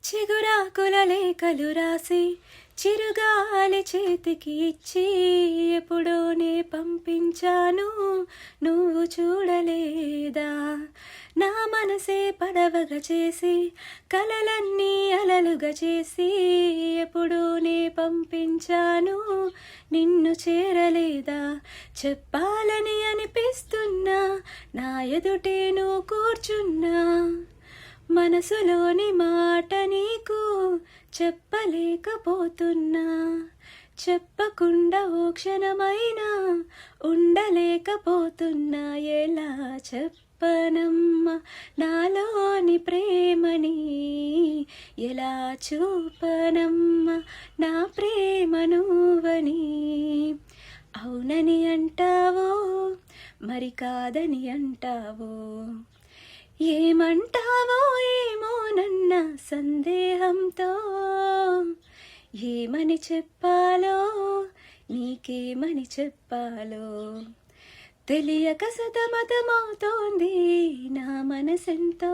చిగురాకుల లేఖలు రాసి చిరుగాలి చేతికి ఇచ్చి ఎప్పుడోనే పంపించాను, నువ్వు చూడలేదా? నా మనసే పడవగా చేసి కలలన్నీ అలలుగా చేసి ఎప్పుడోనే పంపించాను, నిన్ను చేరలేదా? చెప్పాలని అనిపిస్తున్నా, నా ఎదుటే నువ్వు కూర్చున్నా, మనసులోని మాట నీకు చెప్పలేకపోతున్నా, చెప్పకుండా ఓ క్షణమైనా ఉండలేకపోతున్నా. ఎలా చెప్పనమ్మా నాలోని ప్రేమని, ఎలా చూపనమ్మా నా ప్రేమ నువ్వని? అవునని అంటావో మరి కాదని అంటావో, ఏమంటావో ఏమోనన్న సందేహంతో, ఏమని చెప్పాలో నీకేమని చెప్పాలో తెలియక సతమతమవుతోంది నా మనసెంతో.